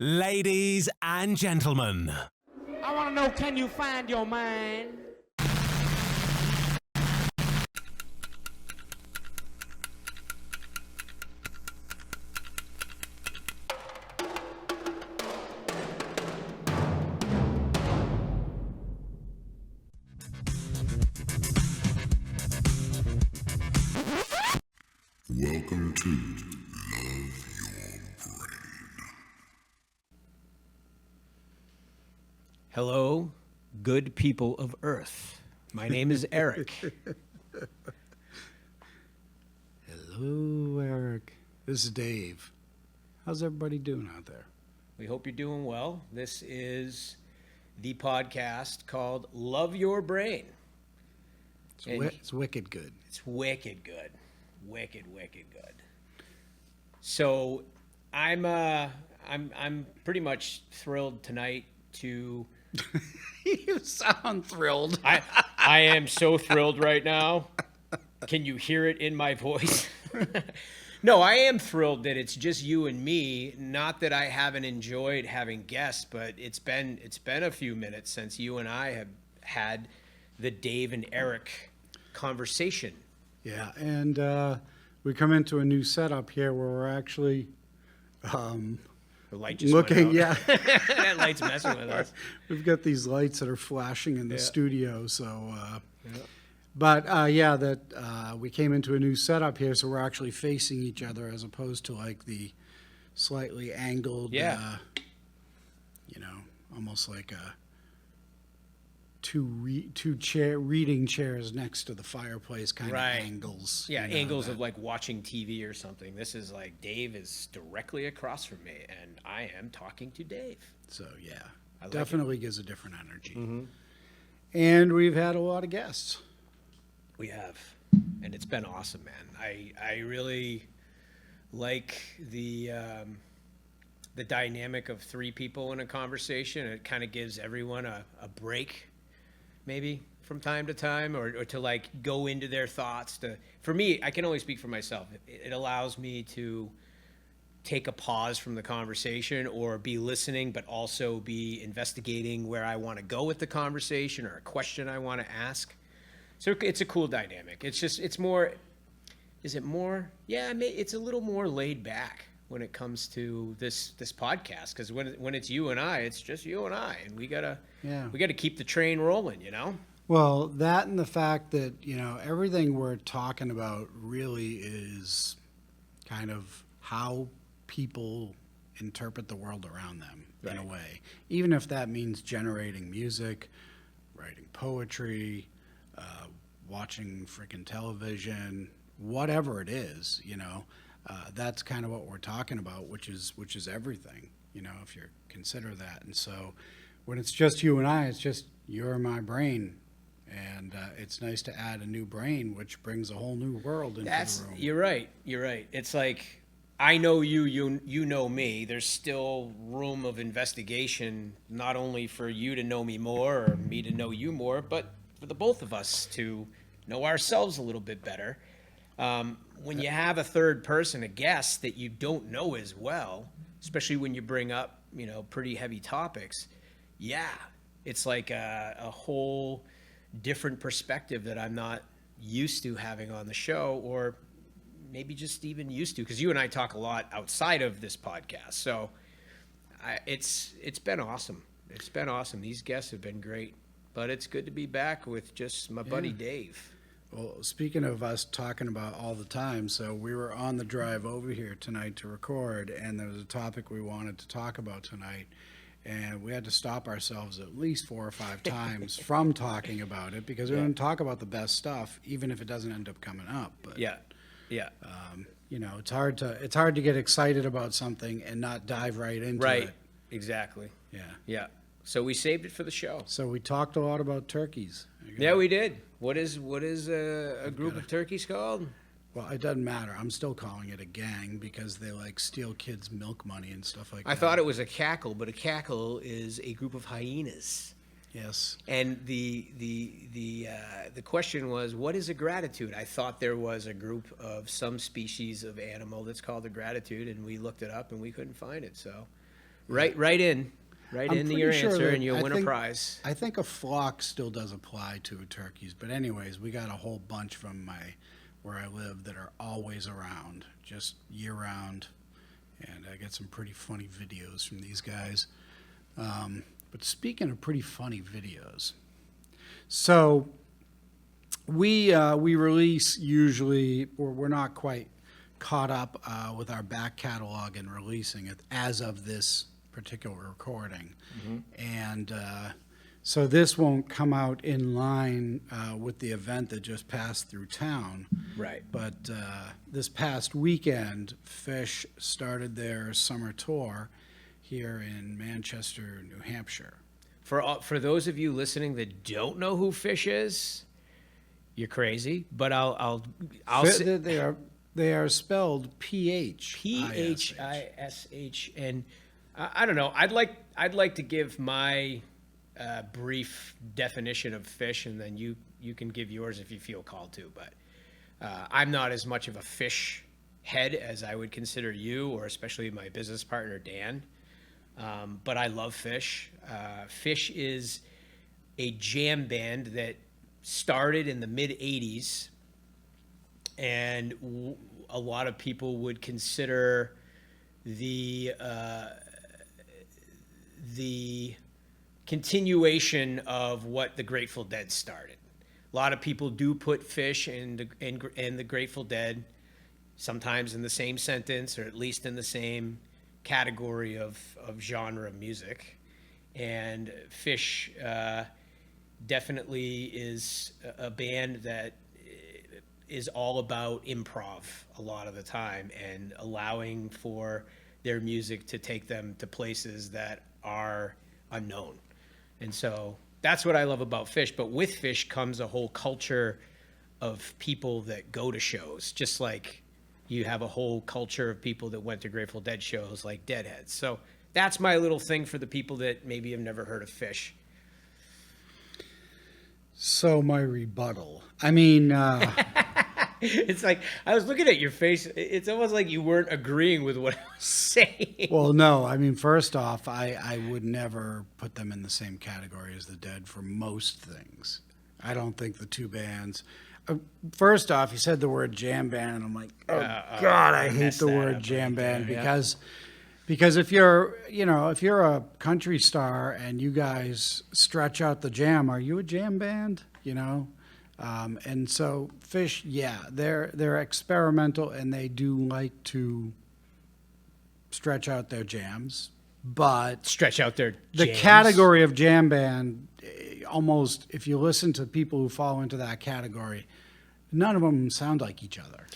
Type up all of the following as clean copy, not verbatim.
Ladies and gentlemen. I want to know, can you find your mind? Welcome to Love Your Brain. Hello, good people of Earth. My name is Eric. Hello, Eric. This is Dave. How's everybody doing out there? We hope you're doing well. This is the podcast called Love Your Brain. It's wicked good. It's wicked good. Wicked good. So I'm pretty much thrilled tonight to You sound thrilled. I am so thrilled right now. Can you hear it in my voice? No, I am thrilled that it's just you and me. Not that I haven't enjoyed having guests, but it's been a few minutes since you and I have had the Dave and Eric conversation. Yeah, and we come into a new setup here where we're actually The light just looking. went out. Yeah, That light's messing with us. we've got these lights that are flashing in the Yeah. studio. So, but we came into a new setup here, so we're actually facing each other as opposed to like the slightly angled. Yeah. Almost like two reading chairs next to the fireplace kind Right. of angles. Yeah, you know, angles that- of like watching TV or something. This is like Dave is directly across from me, and I am talking to Dave. So yeah, I like definitely gives a different energy. Mm-hmm. And we've had a lot of guests. We have, and it's been awesome, man. I really like the dynamic of three people in a conversation. It kind of gives everyone a break, maybe from time to time, or to like go into their thoughts. For me, I can only speak for myself. It allows me to take a pause from the conversation or be listening, but also be investigating where I want to go with the conversation or a question I want to ask. So it's a cool dynamic. It's more, is it more? Yeah, it's a little more laid back when it comes to this podcast, because when it's you and I, it's just you and I, and we gotta keep the train rolling, you know. Well, that and the fact that everything we're talking about really is kind of how people interpret the world around them in a Right. way, even if that means generating music, writing poetry, watching freaking television, whatever it is, that's kind of what we're talking about, which is everything, if you consider that. And so when it's just you and I, it's just you're my brain. And it's nice to add a new brain, which brings a whole new world into the room. You're right. It's like, I know you know me. There's still room of investigation, not only for you to know me more or me to know you more, but for the both of us to know ourselves a little bit better. When you have a third person, a guest that you don't know as well, especially when you bring up, pretty heavy topics, it's like a whole different perspective that I'm not used to having on the show, or maybe just even used to, because you and I talk a lot outside of this podcast. So it's been awesome. It's been awesome. These guests have been great, but it's good to be back with just my buddy Dave. Well, speaking of us talking about all the time, so we were on the drive over here tonight to record, and there was a topic we wanted to talk about tonight, and we had to stop ourselves at least 4 or 5 times from talking about it, because we're going to talk about the best stuff, even if it doesn't end up coming up. But Yeah. it's hard to get excited about something and not dive right into Right. it. Exactly. Yeah. Yeah. So we saved it for the show. So we talked a lot about turkeys. Yeah, we did. What is a group of turkeys called? Well, it doesn't matter. I'm still calling it a gang because they like steal kids' milk money and stuff like that. I thought it was a cackle, but a cackle is a group of hyenas. Yes. And the question was, what is a gratitude? I thought there was a group of some species of animal that's called a gratitude, and we looked it up and we couldn't find it. So Write in I'm your pretty sure answer, that- and you'll I win a think- prize. I think a flock still does apply to turkeys, but anyways, we got a whole bunch from where I live that are always around, just year round, and I get some pretty funny videos from these guys. But speaking of pretty funny videos, so we release usually, or we're not quite caught up with our back catalog and releasing it as of this particular recording. And so this won't come out in line with the event that just passed through town. Right. But this past weekend, Phish started their summer tour here in Manchester, New Hampshire. For those of you listening that don't know who Phish is, you're crazy. But I'll say They are spelled PH. PHISH, and I don't know. I'd like to give my brief definition of Phish, and then you can give yours if you feel called to. But I'm not as much of a Phish head as I would consider you, or especially my business partner Dan. But I love Phish. Phish is a jam band that started in the mid '80s, and a lot of people would consider the continuation of what the Grateful Dead started. A lot of people do put Phish and the Grateful Dead sometimes in the same sentence, or at least in the same category of genre music. And Phish definitely is a band that is all about improv a lot of the time, and allowing for their music to take them to places that are unknown. And so that's what I love about Phish. But with Phish comes a whole culture of people that go to shows, just like you have a whole culture of people that went to Grateful Dead shows, like Deadheads. So that's my little thing for the people that maybe have never heard of Phish. So my rebuttal. I mean, It's like, I was looking at your face. It's almost like you weren't agreeing with what I was saying. well, no. I mean, first off, I would never put them in the same category as the Dead for most things. I don't think the two bands. First off, you said the word jam band, and I'm like, oh God, I hate messed the that word up jam right there, band yeah. because if you're a country star and you guys stretch out the jam, are you a jam band? And so Phish, yeah, they're experimental and they do like to stretch out their jams, but Stretch out their the jams. category of jam band, almost, if you listen to people who fall into that category, none of them sound like each other.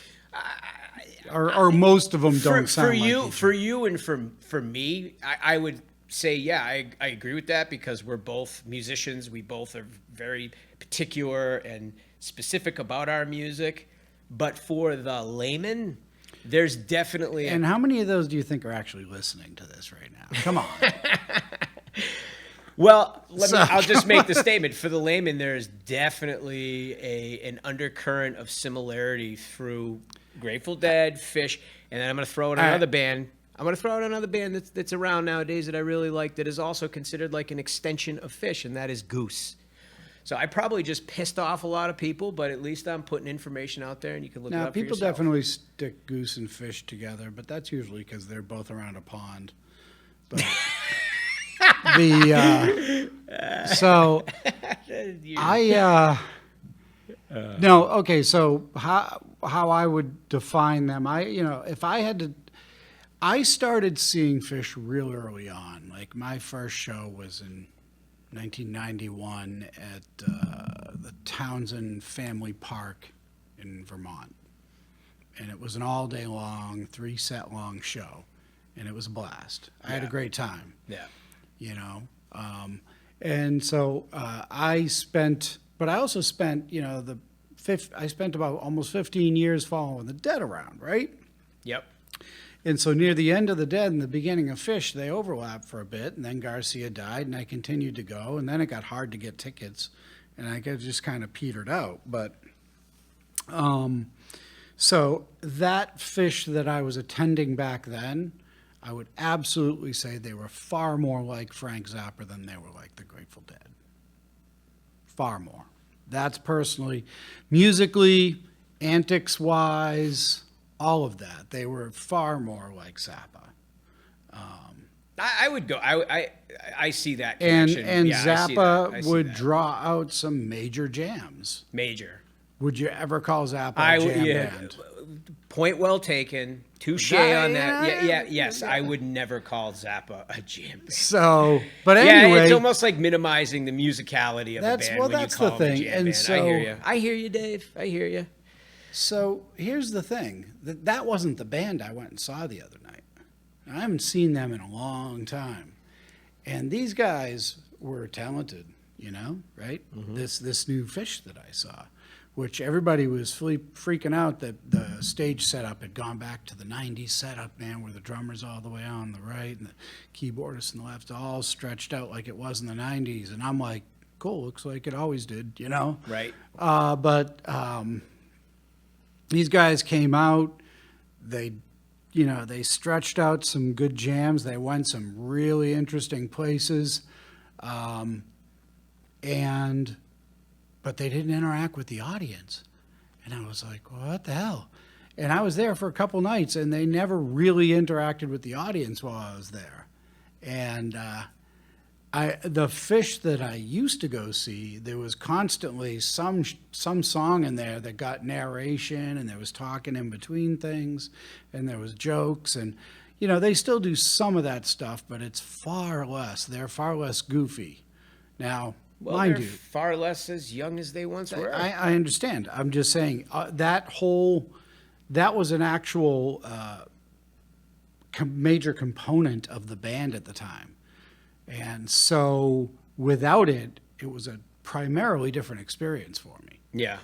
Or most of them don't sound like each other. For you and for me, I would say, yeah, I agree with that, because we're both musicians. We both are very particular and specific about our music. But for the layman, there's definitely And how many of those do you think are actually listening to this right now? Come on. Well, I'll just make the statement. For the layman, there is definitely an undercurrent of similarity through Grateful Dead, Phish, and then I'm going to throw out another band. I'm going to throw out another band that's around nowadays that I really like, that is also considered like an extension of Phish, and that is Goose. So I probably just pissed off a lot of people, but at least I'm putting information out there, and you can look it Now, up for people yourself. definitely stick Goose and Phish together, but that's usually because they're both around a pond. But so no, okay, so how I would define them, if I had to, I started seeing Phish real early on. Like, my first show was in 1991 at the Townsend Family Park in Vermont. And it was an all-day long, 3-set long show. And it was a blast. I had a great time. Yeah. And so I also spent, I spent about almost 15 years following the Dead around, right? Yep. And so near the end of the Dead and the beginning of Phish, they overlapped for a bit, and then Garcia died, and I continued to go, and then it got hard to get tickets, and I just kind of petered out. But so that Phish that I was attending back then, I would absolutely say they were far more like Frank Zappa than they were like the Grateful Dead. Far more. That's personally, musically, antics-wise, all of that. They were far more like Zappa. I would go. I see that And connection. Yeah, I see Zappa that. I see would that. draw out some major jams. Major. Would you ever call Zappa a jam band? Point well taken. Touche on that. Yes. I would never call Zappa a jam band. So, but Yeah, anyway, it's almost like minimizing the musicality of a band when that's you call the them thing. a jam And band. so, I hear you. I hear you, Dave. I hear you. So here's the thing. That wasn't the band I went and saw the other night. I haven't seen them in a long time. And these guys were talented, right? Mm-hmm. This new Phish that I saw, which everybody was freaking out that the stage setup had gone back to the 90s setup, man, where the drummer's all the way on the right and the keyboardist on the left, all stretched out like it was in the 90s. And I'm like, cool, looks like it always did, Right. But these guys came out, they stretched out some good jams. They went some really interesting places. But they didn't interact with the audience. And I was like, what the hell? And I was there for a couple nights, and they never really interacted with the audience while I was there. And the Phish that I used to go see, there was constantly some song in there that got narration, and there was talking in between things, and there was jokes, and they still do some of that stuff, but it's far less. They're far less goofy. Now, Well, mind they're you, far less as young as they once were. I understand. I'm just saying that was an actual major component of the band at the time. And so without it, it was a primarily different experience for me, Yeah.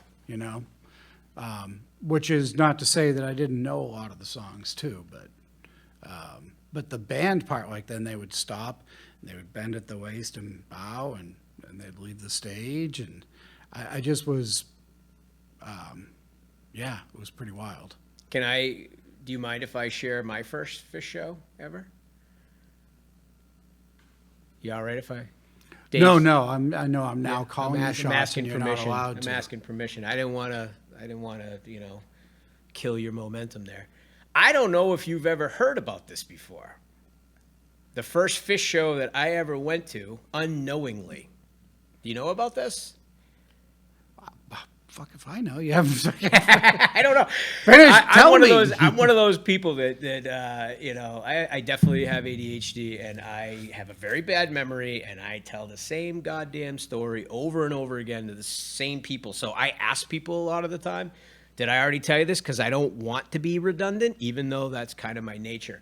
Which is not to say that I didn't know a lot of the songs too, but the band part, like then they would stop, and they would bend at the waist and bow, and they'd leave the stage. And I just was, it was pretty wild. Do you mind if I share my first Phish show ever? You all right if I? Dave, No, I know I'm now calling the shots, asking and you're permission. not allowed to. I'm asking permission. I didn't want to, kill your momentum there. I don't know if you've ever heard about this before. The first Phish show that I ever went to, unknowingly. Do you know about this? Fuck if I know. You haven't. I don't know. Finish. I'm one me. of those. I'm one of those people that I definitely have ADHD, and I have a very bad memory, and I tell the same goddamn story over and over again to the same people. So I ask people a lot of the time, did I already tell you this? Because I don't want to be redundant, even though that's kind of my nature.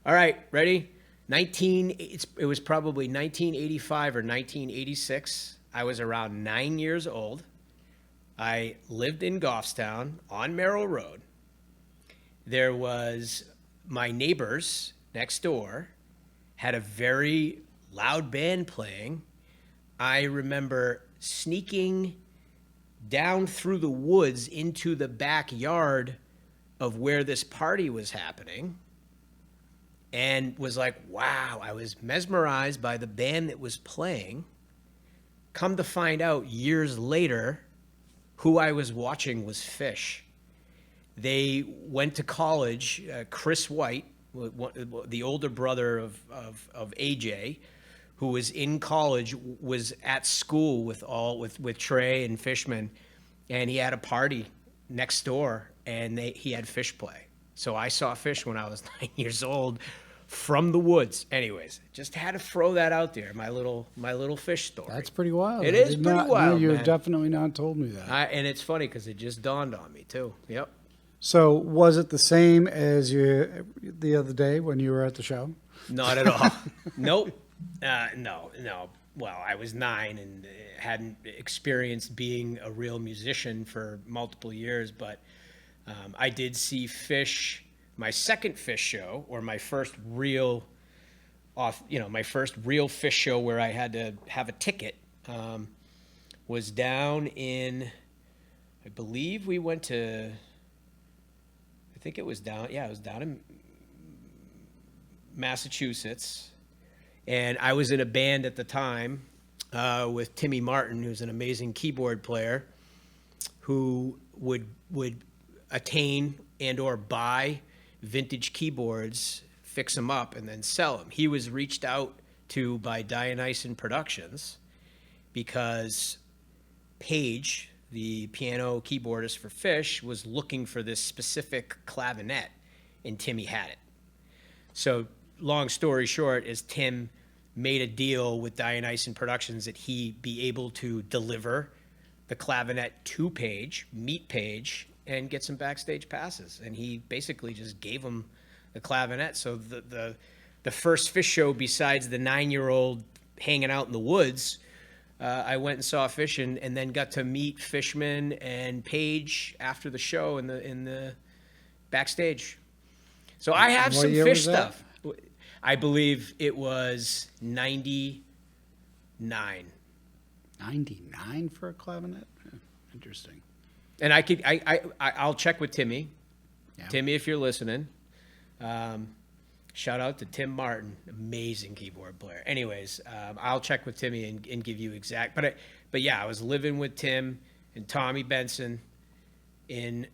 All right, ready? It was probably 1985 or 1986. I was around 9 years old. I lived in Goffstown on Merrill Road. There was my neighbors next door had a very loud band playing. I remember sneaking down through the woods into the backyard of where this party was happening and was like, wow, I was mesmerized by the band that was playing. Come to find out years later, who I was watching was Phish. They went to college. Chris White, the older brother of AJ, who was in college, was at school with Trey and Fishman, and he had a party next door, and he had Phish play. So I saw Phish when I was 9 years old from the woods. Anyways, just had to throw that out there, my little Phish story. That's pretty wild. It is pretty wild, You've man. definitely not told me that. And it's funny because it just dawned on me too. Yep. So was it the same as you the other day when you were at the show? Not at all. Nope. No. Well, I was 9 and hadn't experienced being a real musician for multiple years, but I did see Phish. My second Phish show, or my first real Phish show where I had to have a ticket, was down in, I believe we went to, I think it was down in Massachusetts, and I was in a band at the time with Timmy Martin, who's an amazing keyboard player, who would attain and or buy vintage keyboards, fix them up, and then sell them. He was reached out to by Dionyson Productions because Page, the piano keyboardist for Phish, was looking for this specific clavinet, and Timmy had it. So long story short is Tim made a deal with Dionyson Productions that he be able to deliver the clavinet to Page, meet Page, and get some backstage passes. And he basically just gave him the clavinet. So the first Phish show, besides the 9-year-old hanging out in the woods, I went and saw Phish and then got to meet Fishman and Page after the show in the backstage. So I have What some year Phish was that? stuff. I believe it was 99. 99 for a clavinet? Interesting. And I'll check with Timmy. Yeah. Timmy, if you're listening, shout out to Tim Martin, amazing keyboard player. Anyways, I'll check with Timmy and give you exact. But yeah, I was living with Tim and Tommy Benson in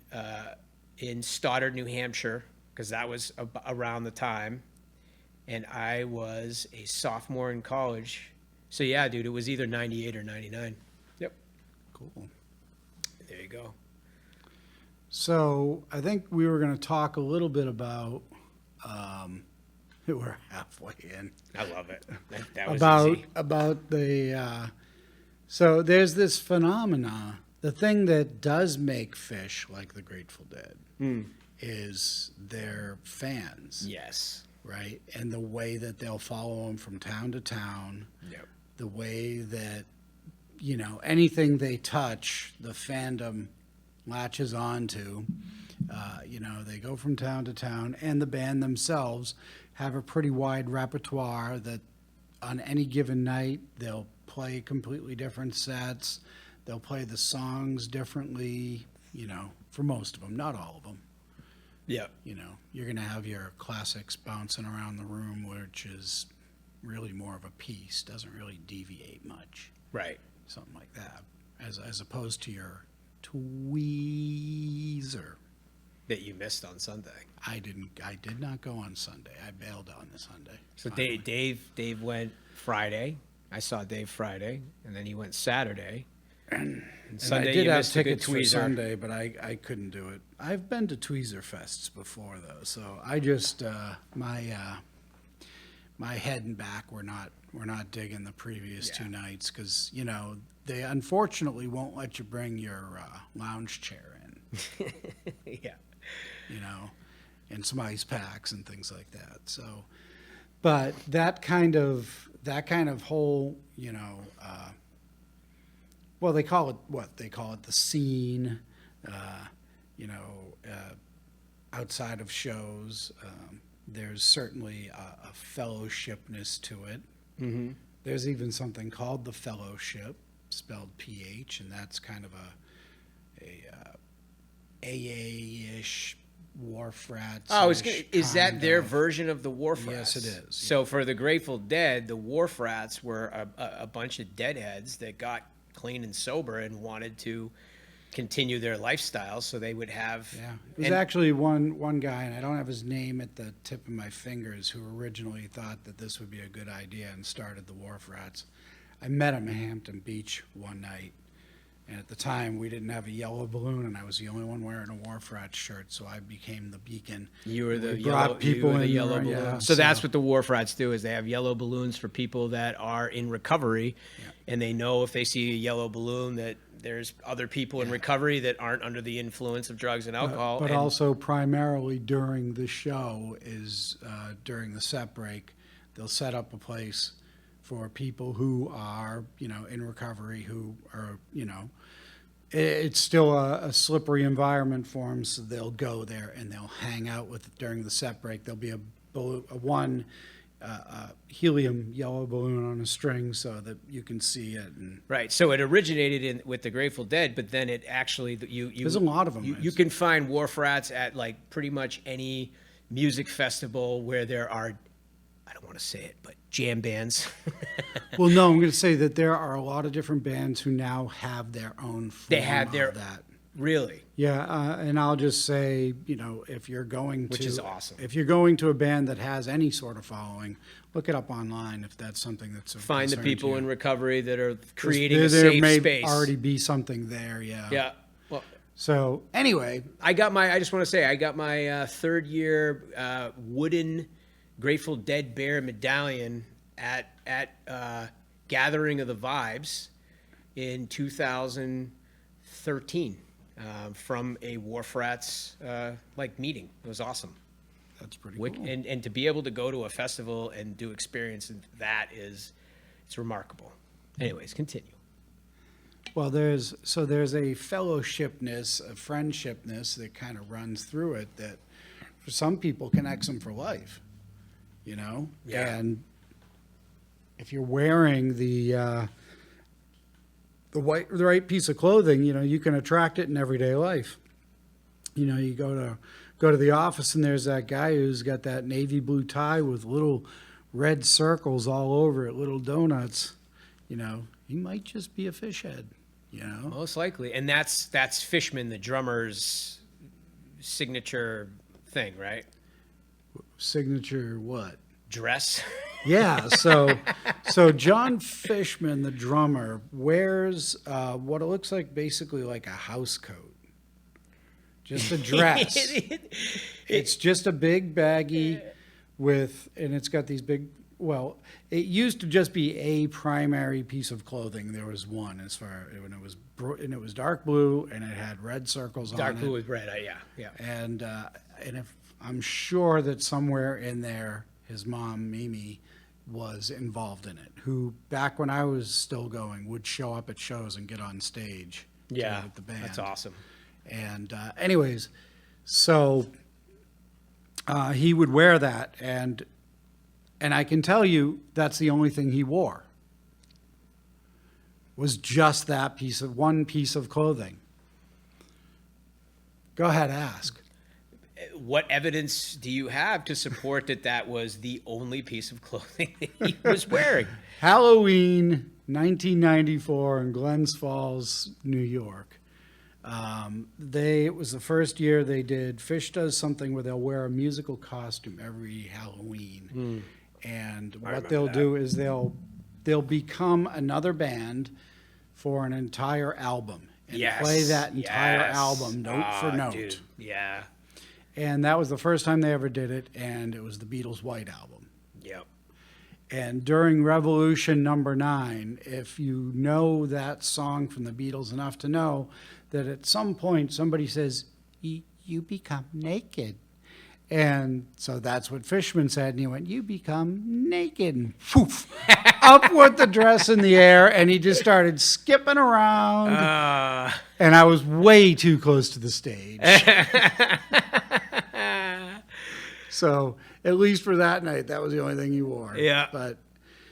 Stoddard, New Hampshire, because that was around the time, and I was a sophomore in college. So yeah, dude, it was either 98 or 99. Yep. Cool. There you go. So I think we were going to talk a little bit about, we're halfway in, I love it. That was easy. about the, so there's this phenomena, the thing that does make Phish like the Grateful Dead is their fans. Yes. Right? And the way that they'll follow them from town to town. Yep. The way that, anything they touch, the fandom latches onto. They go from town to town, and the band themselves have a pretty wide repertoire that on any given night, they'll play completely different sets. They'll play the songs differently, for most of them, not all of them. Yeah. You're going to have your classics bouncing around the room, which is really more of a piece, doesn't really deviate much. Right. Something like that, as opposed to your tweezer. That you missed on Sunday. I did not go on Sunday. I bailed on the Sunday. So finally. Dave went Friday. I saw Dave Friday, and then he went Saturday. And Sunday I did you have missed a good tickets for tweezer. Sunday, but I couldn't do it. I've been to tweezer fests before though, so I just my head and back were not digging the previous Yeah. 2 nights because they unfortunately won't let you bring your lounge chair in. Yeah. And some ice packs and things like that. So, but that kind of whole, well, they call it what? They call it the scene, outside of shows. There's certainly a fellowshipness to it. Mm-hmm. There's even something called the Fellowship, spelled PH, and that's kind of a AA-ish wharf rats. Oh, is that their version of the Wharf Yes, Rats? it is. So for the Grateful Dead, the Wharf Rats were a bunch of deadheads that got clean and sober and wanted to continue their lifestyle, so they would have. Yeah, it was actually one guy, and I don't have his name at the tip of my fingers, who originally thought that this would be a good idea and started the Wharf Rats. I met him in Hampton Beach one night, and at the time we didn't have a yellow balloon, and I was the only one wearing a Wharf Rats shirt, so I became the beacon. You were the We yellow, brought people in yellow there, balloon. yeah, so that's so- what the Wharf Rats do, is they have yellow balloons for people that are in recovery, and they know if they see a yellow balloon that there's other people in recovery that aren't under the influence of drugs and alcohol. But and also primarily during the show is during the set break, they'll set up a place for people who are, in recovery, who are, it's still a slippery environment for them, so they'll go there and they'll hang out with during the set break. There'll be a helium yellow balloon on a string so that you can see it. And Right. So it originated with the Grateful Dead, but then it actually there's a lot of them. You can find Wharf Rats at like pretty much any music festival where there are I don't want to say it, but jam bands. Well, no, I'm going to say that there are a lot of different bands who now have their own form They have their of that. Really? Yeah, and I'll just say, if you're going to, Which is awesome. If you're going to a band that has any sort of following, look it up online if that's something that's of Find the concern to people you. in recovery that are creating there a safe may space. already be something there, yeah. Yeah. Well, So anyway, I just want to say, I got my third year wooden Grateful Dead bear medallion at Gathering of the Vibes in 2013 from a Wharf Rats meeting. It was awesome. that's pretty cool. And to be able to go to a festival and do experience that it's remarkable. Anyways, continue. Well, there's a fellowshipness, a friendshipness that kind of runs through it that for some people connects them for life, Yeah. And if you're wearing the right piece of clothing, you can attract it in everyday life. You go to the office and there's that guy who's got that navy blue tie with little red circles all over it, little donuts. He might just be a Phish head. Most likely. And that's Fishman, the drummer's signature thing, right? Signature what? Dress. Yeah, so John Fishman, the drummer, wears what it looks like basically like a house coat. Just a dress. It's just a big baggie and it's got these big, well, it used to just be a primary piece of clothing. There was one and it was dark blue and it had red circles on it. Dark blue with red, yeah. And if I'm sure that somewhere in there, his mom, Mimi, was involved in it, who back when I was still going would show up at shows and get on stage with the band. That's awesome. And anyways, so he would wear that, and I can tell you that's the only thing he wore was just that one piece of clothing. Go ahead, ask. What evidence do you have to support that was the only piece of clothing that he was wearing? Halloween, 1994 in Glens Falls, New York. It was the first year they did. Phish does something where they'll wear a musical costume every Halloween, and what they'll do is they'll become another band for an entire album and play that entire album note for note. Dude. Yeah. And that was the first time they ever did it, and it was the Beatles' White Album. Yep. And during Revolution number 9, if you know that song from the Beatles enough to know that at some point somebody says, you become naked. And so that's what Fishman said, and he went, you become naked. And poof, up with the dress in the air, and he just started skipping around. And I was way too close to the stage. So at least for that night, that was the only thing he wore. Yeah. But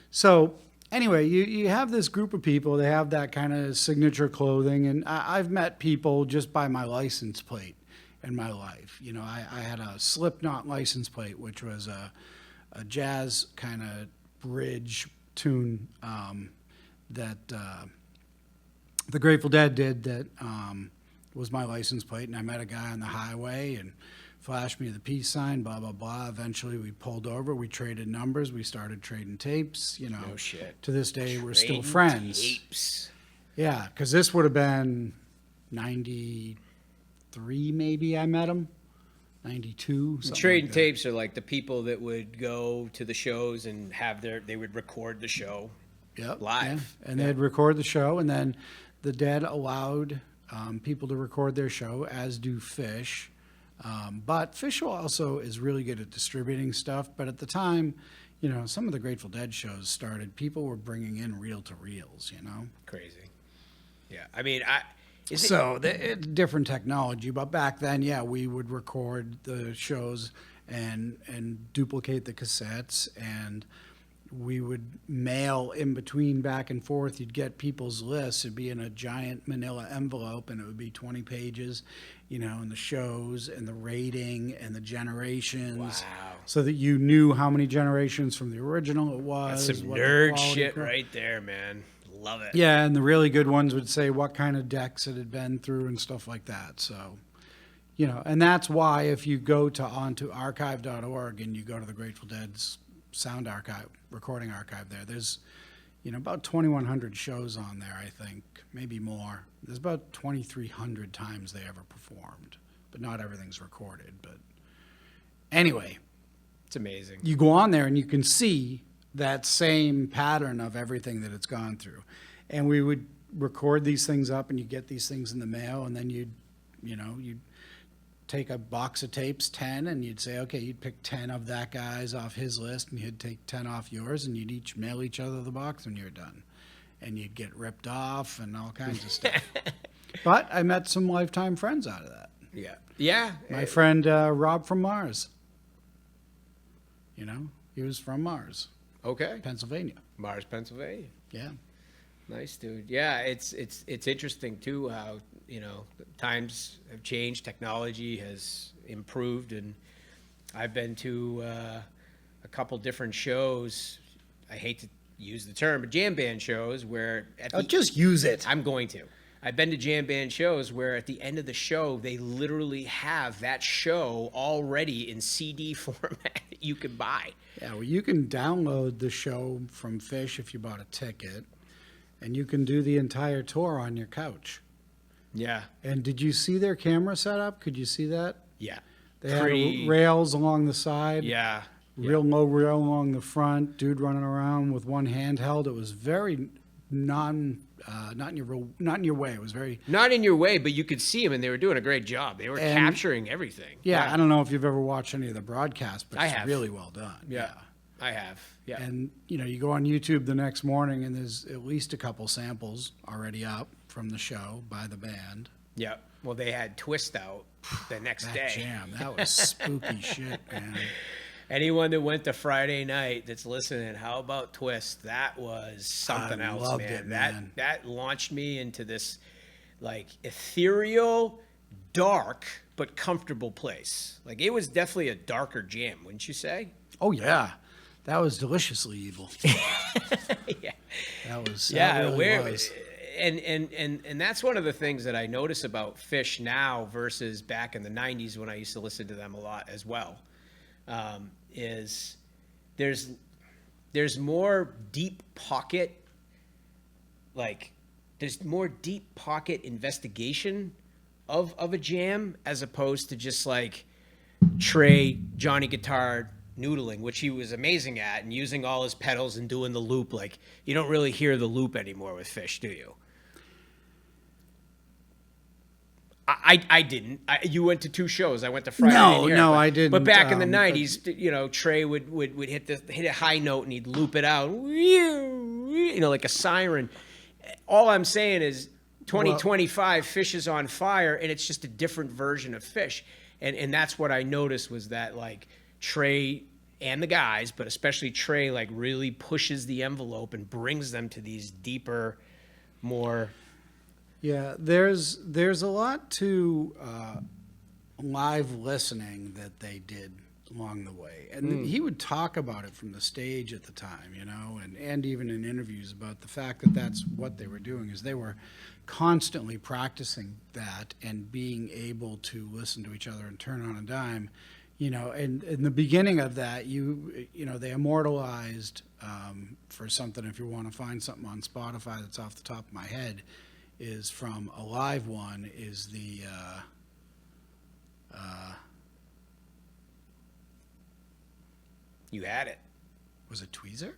so anyway, you have this group of people. They have that kind of signature clothing, and I've met people just by my license plate in my life. I had a Slipknot license plate, which was a jazz kind of bridge tune that the Grateful Dead did that was my license plate, and I met a guy on the highway and flashed me the peace sign, blah, blah, blah. Eventually, we pulled over. We traded numbers. We started trading tapes. No shit. To this day, we're still Trading friends. Tapes. Yeah, because this would have been 93, maybe I met him. 92, something Trading like that. tapes are like the people that would go to the shows and they would record the show. Yep, live. yeah. And they'd record the show, and then the Dead allowed people to record their show, as do Phish. But Phish also is really good at distributing stuff. But at the time, some of the Grateful Dead shows started, people were bringing in reel-to-reels, Crazy. Yeah. I mean, it's different technology. But back then, yeah, we would record the shows and duplicate the cassettes, and we would mail in between back and forth. You'd get people's lists. It'd be in a giant manila envelope, and it would be 20 pages, and the shows and the rating and the generations. Wow. So that you knew how many generations from the original it was. That's some what the nerd quality shit co- right there, man. Love it. Yeah, and the really good ones would say what kind of decks it had been through and stuff like that. So, and that's why if you go onto archive.org and you go to the Grateful Dead's sound archive, recording archive there's, about 2,100 shows on there, I think, maybe more. There's about 2,300 times they ever performed, but not everything's recorded. But anyway, It's amazing. you go on there and you can see that same pattern of everything that it's gone through. And we would record these things up and you get these things in the mail, and then you'd take a box of tapes, 10, and you'd say, okay, you'd pick 10 of that guy's off his list and he'd take 10 off yours, and you'd each mail each other the box when you're done. And you'd get ripped off and all kinds of stuff. But I met some lifetime friends out of that. Yeah. Yeah. My friend Rob from Mars. He was from Mars, Okay. Pennsylvania. Mars, Pennsylvania. Yeah. Nice, dude. Yeah, it's interesting too how times have changed, technology has improved, and I've been to a couple different shows. I hate to use the term, but jam band shows where Just use it. I'm going to. I've been to jam band shows where at the end of the show they literally have that show already in CD format that you could buy. Yeah, well, you can download the show from Phish if you bought a ticket, and you can do the entire tour on your couch. Yeah. And did you see their camera setup? Could you see that? Yeah. They had rails along the side. Yeah. Real low rail along the front. Dude running around with one hand held. It was very not in your way. It was very. Not in your way, but you could see them, and they were doing a great job. They were capturing everything. Yeah, I don't know if you've ever watched any of the broadcasts, but it's really well done. Yeah, I have. Yeah. And, you go on YouTube the next morning, and there's at least a couple samples already up from the show by the band. Yeah. Well, they had Twist out the next That day. jam, that was spooky shit, man. Anyone that went to Friday night that's listening, how about Twist? That was something else, loved man. it, man. That launched me into this like ethereal, dark, but comfortable place. Like it was definitely a darker jam, wouldn't you say? Oh, yeah. That was deliciously evil. Yeah. That was. Yeah, that really was. And that's one of the things that I notice about Phish now versus back in the 90s when I used to listen to them a lot as well, is there's more deep pocket, like there's more deep pocket investigation of a jam as opposed to just like Trey, Johnny guitar, noodling, which he was amazing at, and using all his pedals and doing the loop. Like you don't really hear the loop anymore with Phish, do you? I didn't. You went to two shows. I went to Friday. No, I didn't. But back in the '90s, Trey would hit a high note and he'd loop it out, like a siren. All I'm saying is, 2025, Phish is on fire, and it's just a different version of Phish, and that's what I noticed was that like Trey and the guys, but especially Trey, like really pushes the envelope and brings them to these deeper, more. Yeah, there's a lot to live listening that they did along the way. And he would talk about it from the stage at the time, and even in interviews about the fact that that's what they were doing, is they were constantly practicing that and being able to listen to each other and turn on a dime. And in the beginning of that, they immortalized for something, if you want to find something on Spotify that's off the top of my head, is from a live one, is the You had it. was it Tweezer?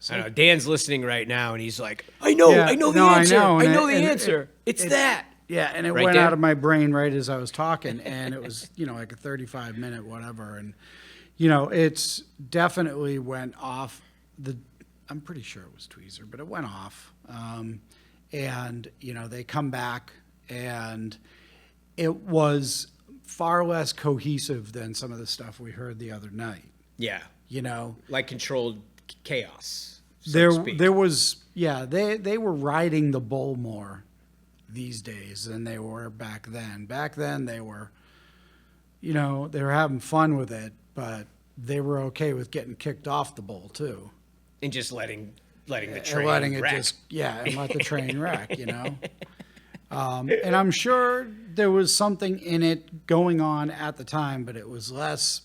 I know Dan's listening right now, and he's like, "I know the answer. I know the answer. It's that." Yeah, and it Right went there? out of my brain right as I was talking, and it was, like a 35-minute whatever, and, it's definitely went off I'm pretty sure it was Tweezer, but it went off, and, they come back, and it was far less cohesive than some of the stuff we heard the other night, Yeah, like controlled chaos. There was, they were riding the bull more these days than they were back then. Back then they were you know, they were having fun with it, but they were okay with getting kicked off the bowl too. And just letting the And train letting it wreck. and let the train wreck, you know. And I'm sure there was something in it going on at the time, but it was less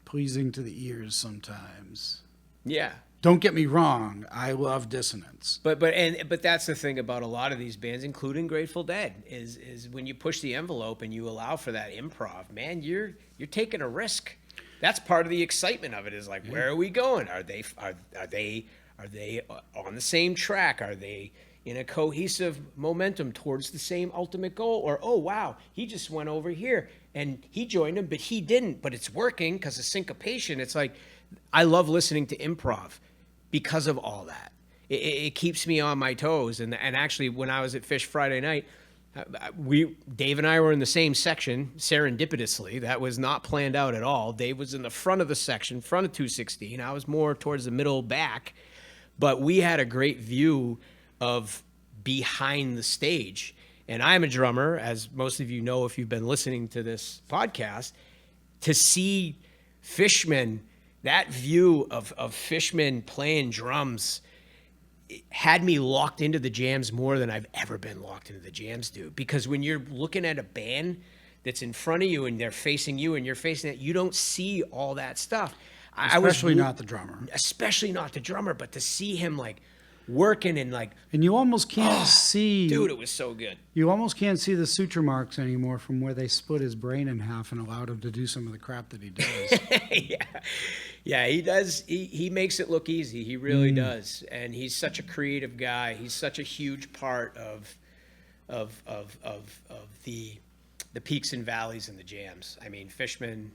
pleasing to the ears sometimes. Yeah. Don't get me wrong, I love dissonance. But that's the thing about a lot of these bands, including Grateful Dead, is when you push the envelope and you allow for that improv, man, you're taking a risk. That's part of the excitement of it. Is like, where are we going? Are they on the same track? Are they in a cohesive momentum towards the same ultimate goal? Or, oh wow, he just went over here and he joined him, but he didn't. But it's working because of syncopation. It's like, I love listening to improv because of all that. It keeps me on my toes. And actually, when I was at Phish Friday night, Dave and I were in the same section serendipitously. That was not planned out at all. Dave was in the front of the section, front of 216. I was more towards the middle back, but we had a great view of behind the stage. And I'm a drummer, as most of you know if you've been listening to this podcast. To see Fishmen, that view of Fishmen playing drums, had me locked into the jams more than I've ever been locked into the jams, dude. Because when you're looking at a band that's in front of you and they're facing you and you're facing it, you don't see all that stuff. Especially not the drummer. Especially not the drummer, but to see him like working and like... And you almost can't see... Dude, it was so good. You almost can't see the suture marks anymore from where they split his brain in half and allowed him to do some of the crap that he does. Yeah, he does. He makes it look easy. He really does. And he's such a creative guy. He's such a huge part of the peaks and valleys and the jams. I mean, Fishman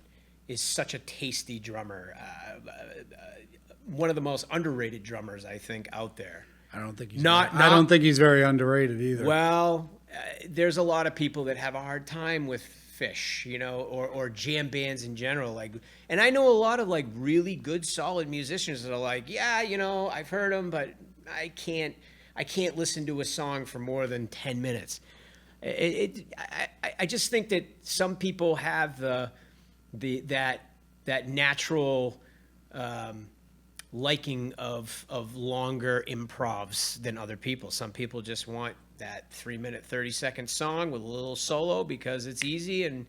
is such a tasty drummer. One of the most underrated drummers, I think, out there. I don't think he's very underrated either. Well, there's a lot of people that have a hard time with Phish, you know, or jam bands in general. Like, and I know a lot of like really good, solid musicians that are like, yeah, you know, I've heard them, but I can't listen to a song for more than 10 minutes. I just think that some people have that natural liking of longer improvs than other people. Some people just want that 3-minute, 30-second song with a little solo because it's easy, and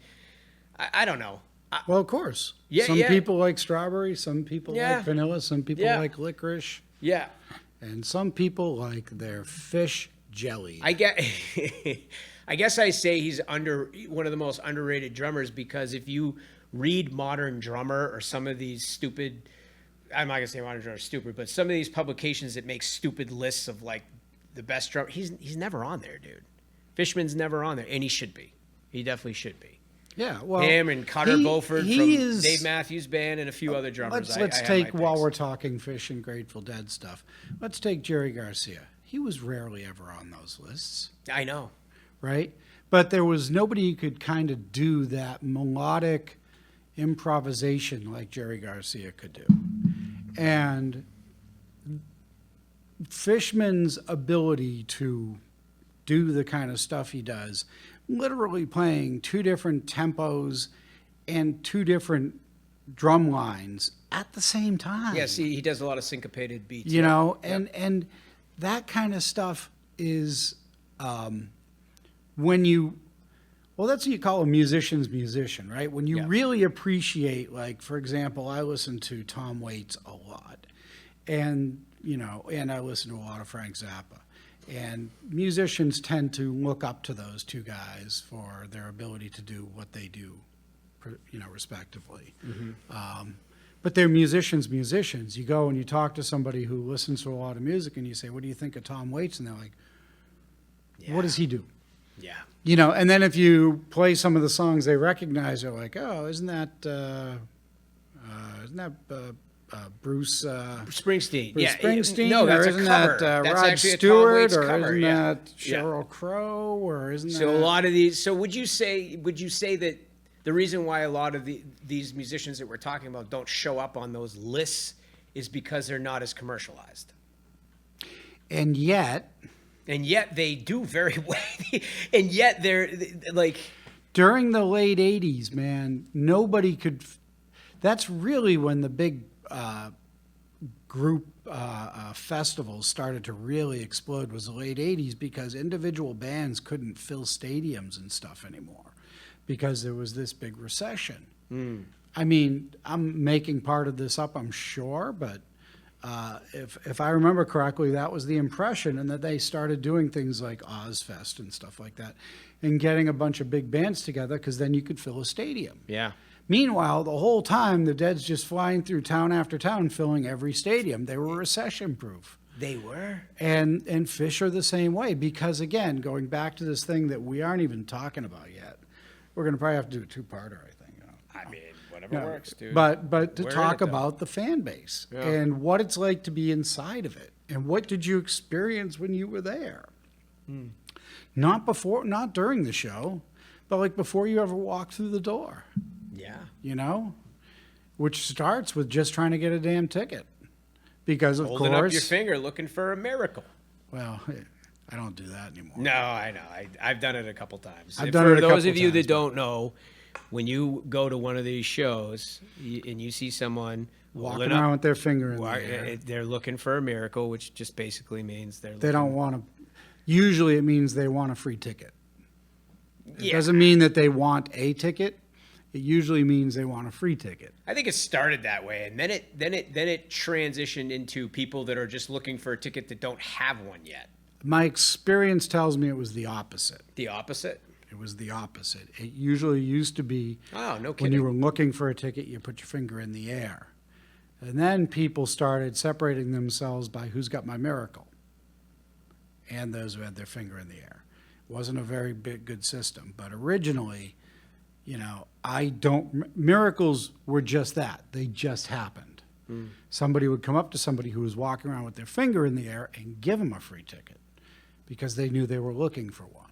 I don't know. Well, of course. Yeah, some people like strawberry, some people like vanilla, some people Yeah. like licorice, Yeah. and some people like their fish jelly. I guess I say he's one of the most underrated drummers because if you read Modern Drummer or some of these stupid, I'm not gonna say Modern Drummer is stupid, but some of these publications that make stupid lists of like the best drummer, he's never on there, dude. Fishman's never on there, and he should be. He definitely should be. Yeah, well, Him and Cutter Beauford from is, Dave Matthews Band and a few other drummers. Let's I take, have my while picks. we're talking Phish and Grateful Dead stuff, let's take Jerry Garcia. He was rarely ever on those lists, I know. right? But there was nobody who could kind of do that melodic improvisation like Jerry Garcia could do. And Fishman's ability to do the kind of stuff he does, literally playing two different tempos and two different drum lines at the same time. Yeah, see, he does a lot of syncopated beats. You know, and that kind of stuff is when you, well, that's what you call a musician's musician, right? When you really appreciate, like, for example, I listen to Tom Waits a lot, and, you know, and I listen to a lot of Frank Zappa. And musicians tend to look up to those two guys for their ability to do what they do, you know, respectively. But they're musicians. You go and you talk to somebody who listens to a lot of music and you say, what do you think of Tom Waits? And they're like, what does he do? Yeah. You know, and then if you play some of the songs they recognize, they're like, oh, isn't that Bruce Springsteen. Bruce Yeah. Springsteen? No, that's or a isn't cover. that That's Rod actually a Tom Stewart? Waits Or cover, isn't yeah. that Sheryl Crow? Or isn't So that... a lot of these. So would you say that the reason why a lot of these musicians that we're talking about don't show up on those lists is because they're not as commercialized? And yet they do very well. And yet they're like, during the late 80s, man, nobody could. That's really when the big group festivals started to really explode, was the late 80s, because individual bands couldn't fill stadiums and stuff anymore because there was this big recession. I mean, I'm making part of this up, I'm sure, but if I remember correctly, that was the impression, and that they started doing things like Ozfest and stuff like that, and getting a bunch of big bands together, because then you could fill a stadium. Yeah. Meanwhile, the whole time, the Dead's just flying through town after town, filling every stadium. They were recession-proof. They were. And Phish are the same way, because, again, going back to this thing that we aren't even talking about yet, we're going to probably have to do a two-parter, I think. I mean, whatever works, dude. But to We're in talk it, though. about the fan base Yeah. and what it's like to be inside of it, and what did you experience when you were there? Not before, not during the show, but like before you ever walked through the door. Yeah. You know, which starts with just trying to get a damn ticket, because of Holding course. up your finger, looking for a miracle. Well, I don't do that anymore. No, I know. I've done it a couple times. I've And done for it a those couple of you times, that don't know, when you go to one of these shows and you see someone Walking holding around up, with their finger in the air. they're looking for a miracle, which just basically means They don't want to. Usually, it means they want a free ticket. It Yeah. doesn't mean that they want a ticket. It usually means they want a free ticket. I think it started that way, and then it transitioned into people that are just looking for a ticket that don't have one yet. My experience tells me it was the opposite. The opposite. It was the opposite. It usually used to be Oh, no when kidding. you were looking for a ticket, you put your finger in the air. And then people started separating themselves by who's got my miracle, and those who had their finger in the air. It wasn't a very good system. But originally, you know, miracles were just that. They just happened. Somebody would come up to somebody who was walking around with their finger in the air and give them a free ticket, because they knew they were looking for one.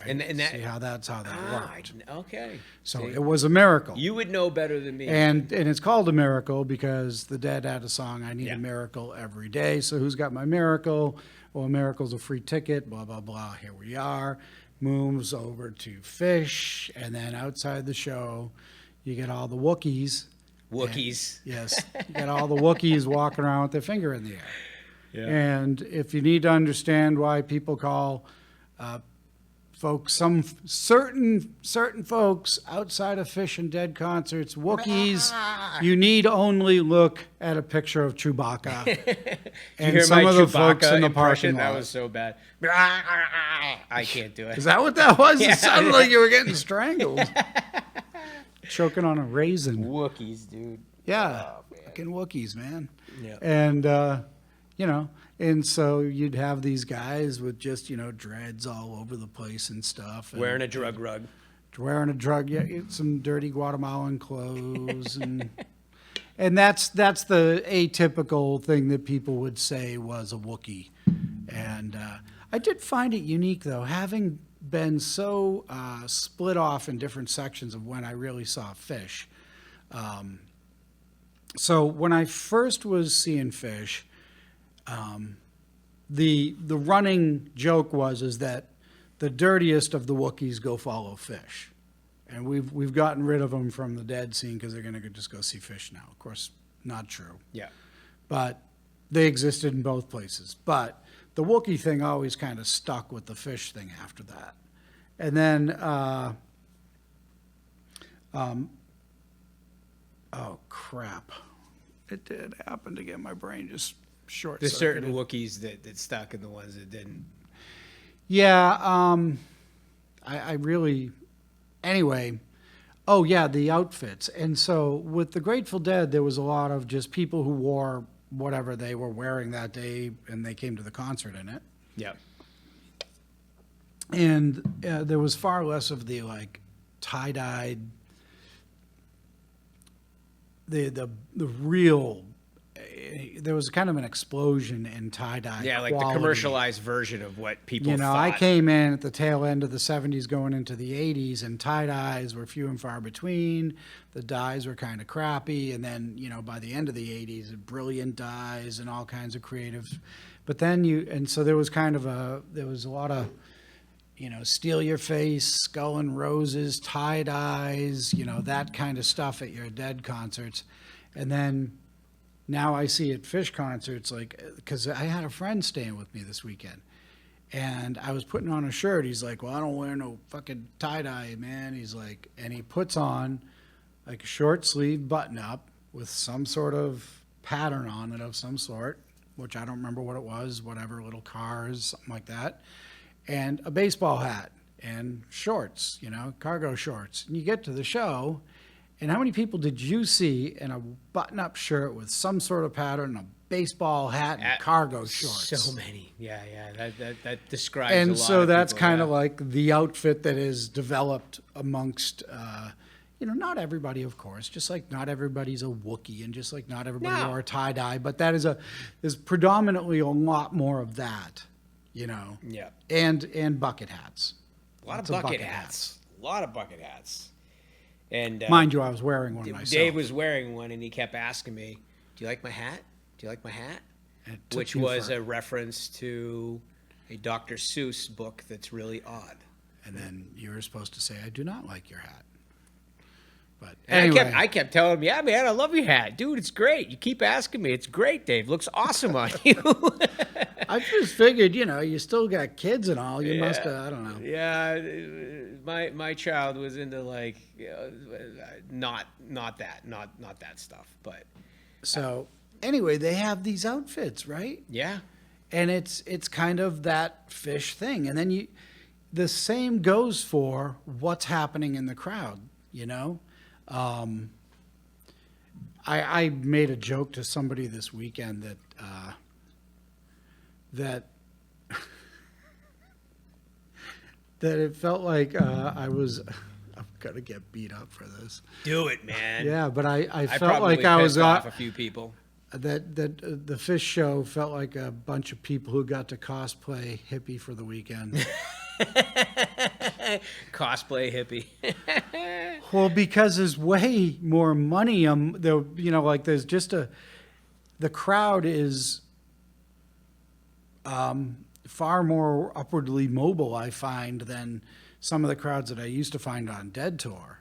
Right? And that- See how that worked. Okay. So See? it was a miracle. You would know better than me. And it's called a miracle because the Dead had a song, I Need Yeah. a Miracle Every Day. So who's got my miracle? Well, a miracle's a free ticket, blah, blah, blah. Here we are. Moves over to Phish. And then outside the show, you get all the Wookiees. Wookiees. Yes. You get all the Wookiees walking around with their finger in the air. Yeah. And if you need to understand why people call folks, some certain folks outside of Phish and Dead concerts, Wookiees, you need only look at a picture of Chewbacca. You And hear some my of the folks Chewbacca in the impression? parking That lot. was so bad. I can't do it. Is that what that was? Yeah. It sounded like you were getting strangled. Choking on a raisin. Wookiees, dude. Yeah, Oh, man. fucking Wookiees, man. Yeah. And, you know, and so you'd have these guys with just, you know, dreads all over the place and stuff. And Wearing a drug rug. wearing a drug, yeah, some dirty Guatemalan clothes. And that's the atypical thing that people would say was a Wookiee. And I did find it unique, though, having been so split off in different sections of when I really saw Phish. So when I first was seeing Phish, the running joke is that the dirtiest of the Wookiees go follow Phish, and we've gotten rid of them from the Dead scene because they're going to just go see Phish now. Of course, not true, Yeah. but they existed in both places. But the Wookiee thing always kind of stuck with the Phish thing after that, and then oh crap, it did happen again. My brain just short. There's certain Wookiees that stuck and the ones that didn't. Yeah, I really, anyway, oh yeah, the outfits. And so with the Grateful Dead, there was a lot of just people who wore whatever they were wearing that day, and they came to the concert in it. Yeah. And there was far less of the like tie-dyed, the real, there was kind of an explosion in tie-dye. Yeah, like quality. the commercialized version of what people You know, thought. I came in at the tail end of the 70s going into the 80s, and tie-dyes were few and far between. The dyes were kind of crappy. And then, you know, by the end of the 80s, brilliant dyes and all kinds of creative. But then and so there was kind of there was a lot of, steal your face, Skull and Roses, tie-dyes, that kind of stuff at your Dead concerts. And then now I see at Phish concerts, because I had a friend staying with me this weekend. And I was putting on a shirt. He's like, well, I don't wear no fucking tie-dye, man. He's like, and he puts on like a short sleeve button-up with some sort of pattern on it of some sort, which I don't remember what it was, whatever, little cars, something like that, and a baseball hat and shorts, cargo shorts. And you get to the show, and how many people did you see in a button-up shirt with some sort of pattern, a baseball hat, and cargo shorts? So many. Yeah. That describes and a lot so of that's people, kind of like the outfit that is developed amongst not everybody, of course, just like not everybody's a Wookiee, and just like not everybody wore a tie-dye, but that is predominantly a lot more of that, Yeah. and bucket hats. A lot of Lots bucket hats. A lot of bucket hats. And Mind you, I was wearing one myself. Dave was wearing one, and he kept asking me, do you like my hat? Do you like my hat? Which was a reference to a Dr. Seuss book that's really odd. And then you were supposed to say, I do not like your hat. But And anyway, I kept telling him, yeah, man, I love your hat. Dude, it's great. You keep asking me. It's great, Dave. Looks awesome on you. I just figured, you still got kids and all. You must have, I don't know. Yeah, my child was into not that stuff, but So anyway, they have these outfits, right? yeah. And it's kind of that Phish thing. And then the same goes for what's happening in the crowd, I made a joke to somebody this weekend that that it felt like I'm gonna get beat up for this. Do it, man. Yeah, but I felt probably like I was pissed off a few people. that the Phish show felt like a bunch of people who got to cosplay hippie for the weekend. Cosplay hippie. Well, because there's way more money. There's just the crowd is far more upwardly mobile, I find, than some of the crowds that I used to find on Dead Tour.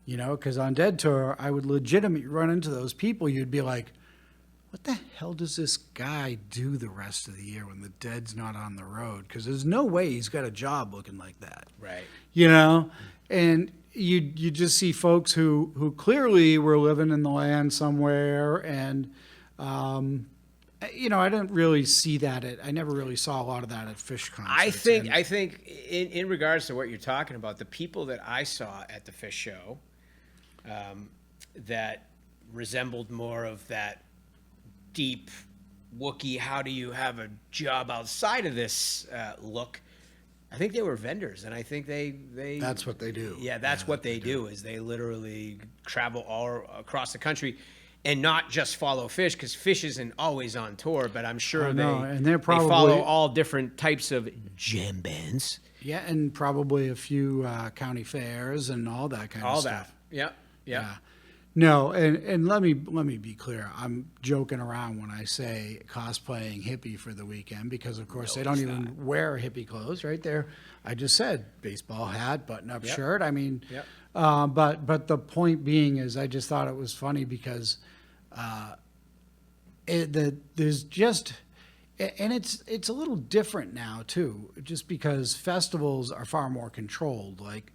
Because on Dead Tour, I would legitimately run into those people. You'd be like, what the hell does this guy do the rest of the year when the Dead's not on the road? Because there's no way he's got a job looking like that. Right. And you just see folks who clearly were living in the land somewhere. And, I didn't really see that. I never really saw a lot of that at Phish concerts. I think in regards to what you're talking about, the people that I saw at the Phish show that resembled more of that deep Wookiee, how do you have a job outside of this look, I think they were vendors, and I think they That's what they do. Yeah, that's what they do, is they literally travel all across the country and not just follow Phish, because Phish isn't always on tour, but I'm sure and they they're probably, follow all different types of jam bands. Yeah, and probably a few county fairs and all that kind of stuff. Yeah. No, and let me be clear. I'm joking around when I say cosplaying hippie for the weekend, because of course they don't even wear hippie clothes, right there. I just said baseball hat, button-up shirt. I mean, but the point being is, I just thought it was funny because there's just, and it's a little different now too, just because festivals are far more controlled. Like,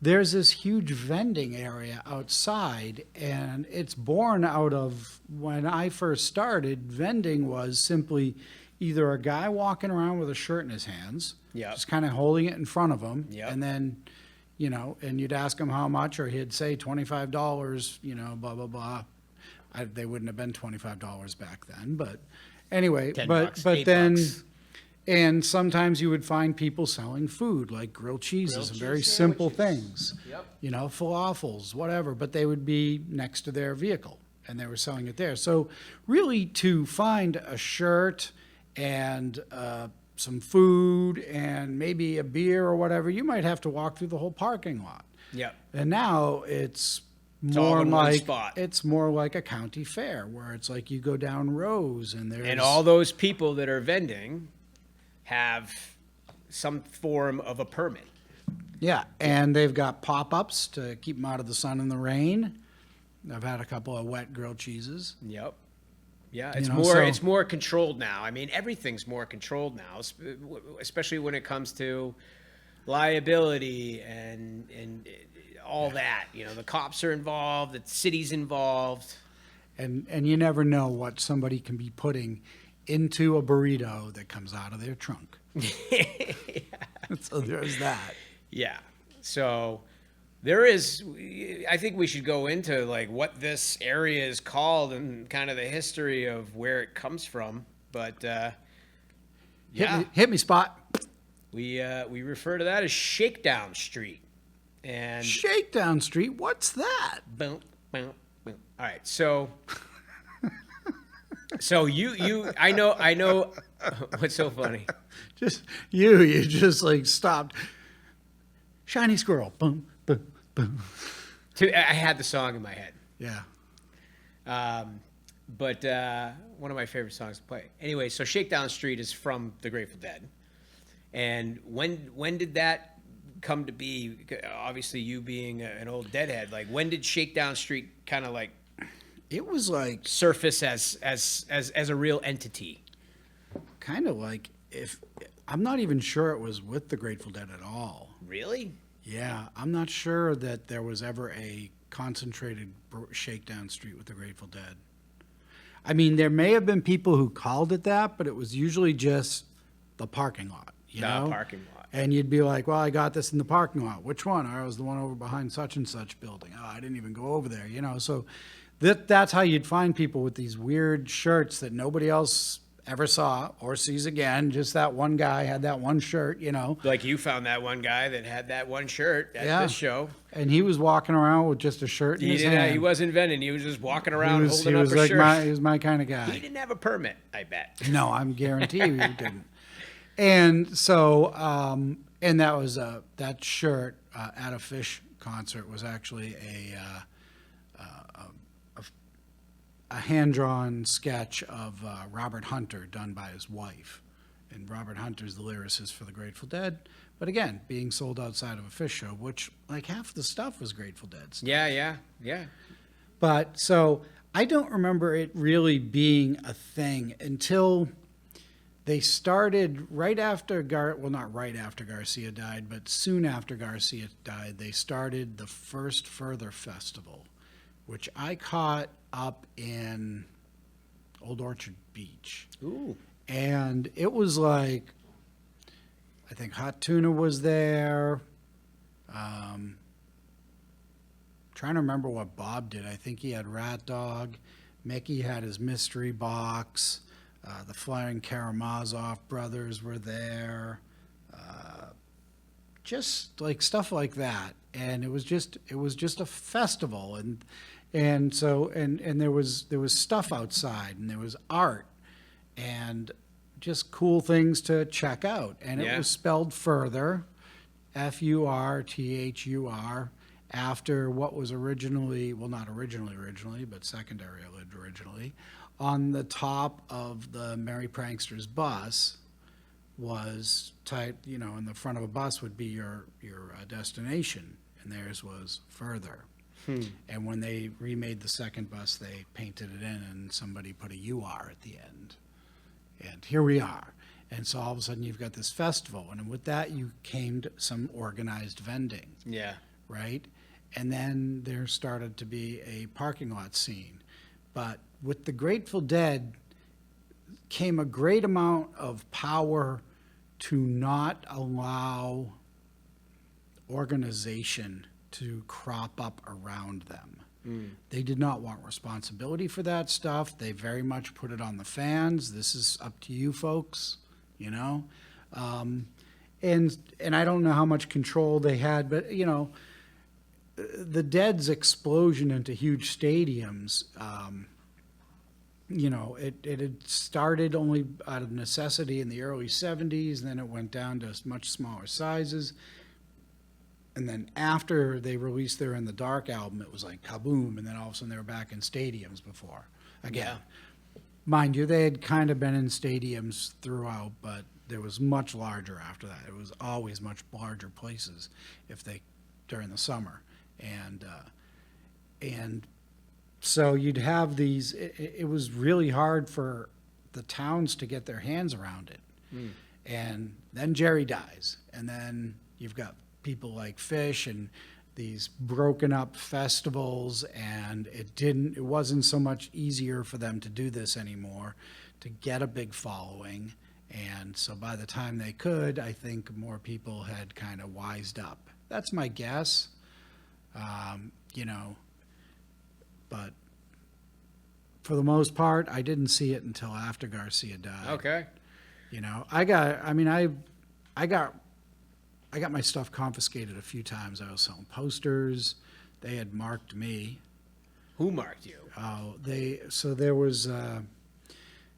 there's this huge vending area outside, and it's born out of when I first started. Vending was simply either a guy walking around with a shirt in his hands, just kind of holding it in front of him, and then, and you'd ask him how much, or he'd say $25, blah, blah, blah. They wouldn't have been $25 back then, but anyway, $10, but then. $8. And sometimes you would find people selling food, like grilled cheeses and very simple things, falafels, whatever, but they would be next to their vehicle and they were selling it there. So really, to find a shirt and some food and maybe a beer or whatever, you might have to walk through the whole parking lot. And now it's all more in one like spot. It's more like a county fair, where it's like you go down rows and there's And all those people that are vending have some form of a permit. Yeah, and they've got pop-ups to keep them out of the sun and the rain. I've had a couple of wet grilled cheeses. Yep. Yeah, You it's know, more so- it's more controlled now. I mean, everything's more controlled now, especially when it comes to liability and all that. You know, the cops are involved, the city's involved. And you never know what somebody can be putting into a burrito that comes out of their trunk. So there's that. Yeah. So there is, I think we should go into like what this area is called and kind of the history of where it comes from. But yeah, Hit me, Spot. we refer to that as Shakedown Street. And Shakedown Street, what's that? boom, boom, boom. All right. So I know what's so funny. Just you just like stopped. Shiny squirrel, boom, boom, boom. I had the song in my head. Yeah. But one of my favorite songs to play. Anyway, so Shakedown Street is from the Grateful Dead. And when did that come to be? Obviously, you being an old Deadhead, like when did Shakedown Street kind of like It was like surface as a real entity? kind of like if I'm not even sure it was with the Grateful Dead at all. Really? Yeah, I'm not sure that there was ever a concentrated Shakedown Street with the Grateful Dead. I mean, there may have been people who called it that, but it was usually just the parking lot. You know? Parking lot. And you'd be like, well, I got this in the parking lot. Which one? I was the one over behind such and such building. Oh, I didn't even go over there, you know? So that's how you'd find people with these weird shirts that nobody else ever saw or sees again. Just that one guy had that one shirt, you know? Like you found that one guy that had that one shirt at Yeah. this show. And he was walking around with just a shirt in his hand. He wasn't venting. He was just walking around he holding up was a like shirt. he was my kind of He guy. didn't have a permit, I bet. No, I'm guarantee you he didn't. And so, and that was that shirt at a Phish concert was actually a hand-drawn sketch of Robert Hunter done by his wife. And Robert Hunter's the lyricist for the Grateful Dead. But again, being sold outside of a Phish show, which like half the stuff was Grateful Dead stuff. Yeah. But so I don't remember it really being a thing until they started right after not right after Garcia died, but soon after Garcia died, they started the first Further Festival, which I caught up in Old Orchard Beach. Ooh. And it was like, I think Hot Tuna was there. Trying to remember what Bob did. I think he had Rat Dog. Mickey had his mystery box. The Flying Karamazov brothers were there. Just like stuff like that. And it was just a festival. And so there was stuff outside and there was art and just cool things to check out. And it was spelled Further, Furthur, after what was originally, well, not originally, but secondary originally, on the top of the Merry Pranksters bus was typed, you know, in the front of a bus would be your destination, and theirs was Further. And when they remade the second bus, they painted it in, and somebody put a UR at the end. And here we are. And so all of a sudden you've got this festival, and with that you came to some organized vending. Yeah. Right? And then there started to be a parking lot scene. But with the Grateful Dead came a great amount of power to not allow organization to crop up around them. They did not want responsibility for that stuff. They very much put it on the fans. This is up to you folks, you know? And I don't know how much control they had, but, you know, the Dead's explosion into huge stadiums, you know, it had started only out of necessity in the early 70s, and then it went down to much smaller sizes. And then after they released their In the Dark album, it was like kaboom, and then all of a sudden they were back in stadiums before. Again, mind you, they had kind of been in stadiums throughout, but there was much larger after that. It was always much larger places during the summer. And so you'd have these, it was really hard for the towns to get their hands around it. And then Jerry dies. And then you've got people like Phish and these broken up festivals, and it wasn't so much easier for them to do this anymore, to get a big following. And so by the time they could, I think more people had kind of wised up. That's my guess. But for the most part, I didn't see it until after Garcia died. Okay. I got my stuff confiscated a few times. I was selling posters. They had marked me. Who marked you? There was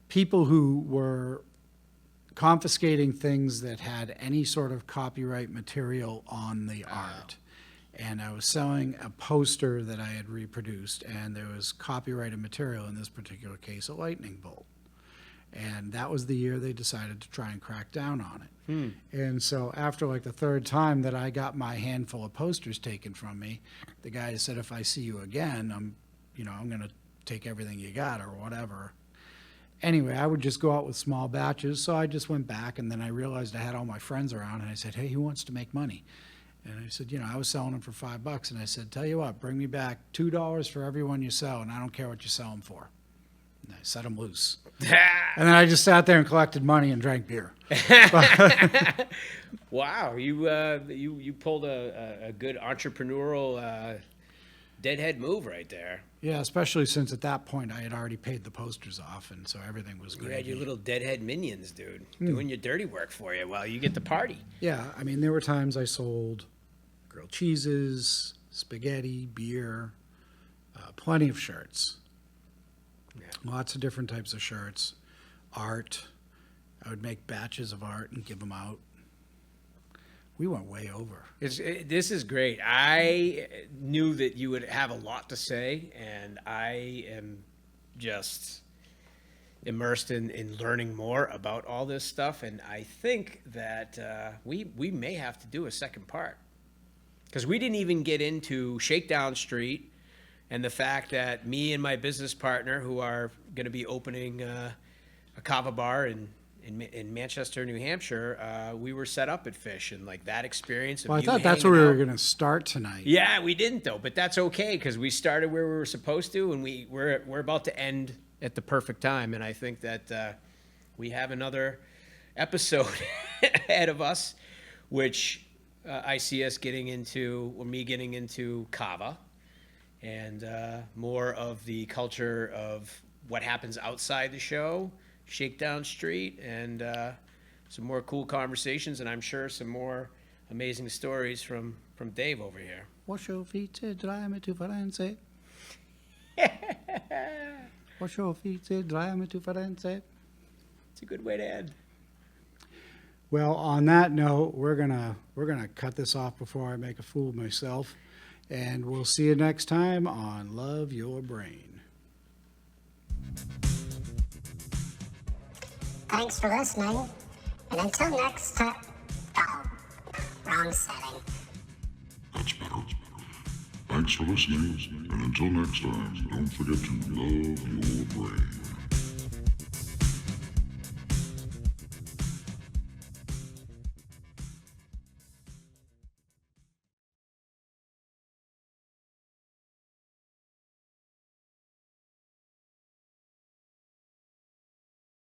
people who were confiscating things that had any sort of copyright material on the art. And I was selling a poster that I had reproduced, and there was copyrighted material, in this particular case, a lightning bolt. And that was the year they decided to try and crack down on it. And so after like the third time that I got my handful of posters taken from me, the guy said, if I see you again, I'm going to take everything you got or whatever. Anyway, I would just go out with small batches. So I just went back, and then I realized I had all my friends around, and I said, hey, who wants to make money? And I said, I was selling them for $5. And I said, tell you what, bring me back $2 for every one you sell, and I don't care what you sell them for. And I set them loose. And then I just sat there and collected money and drank beer. Wow, you pulled a good entrepreneurial deadhead move right there. Yeah, especially since at that point I had already paid the posters off, and so everything was You good. had your little deadhead minions, dude, doing your dirty work for you while you get the party. Yeah, I mean, there were times I sold grilled cheeses, spaghetti, beer, plenty of shirts. Yeah. Lots of different types of shirts, art. I would make batches of art and give them out. We went way over. This is great. I knew that you would have a lot to say, and I am just immersed in learning more about all this stuff. And I think that we may have to do a second part, because we didn't even get into Shakedown Street and the fact that me and my business partner, who are going to be opening a kava bar in Manchester, New Hampshire, we were set up at Phish, and like that experience of Well, I you thought that's hanging where we out. were going to start tonight. Yeah, we didn't though, but that's okay because we started where we were supposed to, and we're about to end at the perfect time. And I think that we have another episode ahead of us, which I see us getting into, or me getting into kava, and more of the culture of what happens outside the show, Shakedown Street, and some more cool conversations, and I'm sure some more amazing stories from Dave over here. Wash your feet e dry tu Firenze. Wash your feet e dry tu Firenze. It's a good way to end. Well, on that note, we're gonna cut this off before I make a fool of myself, and we'll see you next time on Love Your Brain. Thanks for listening, and until next time. Oh, wrong setting. That's better. Thanks for listening, and until next time, don't forget to love your brain.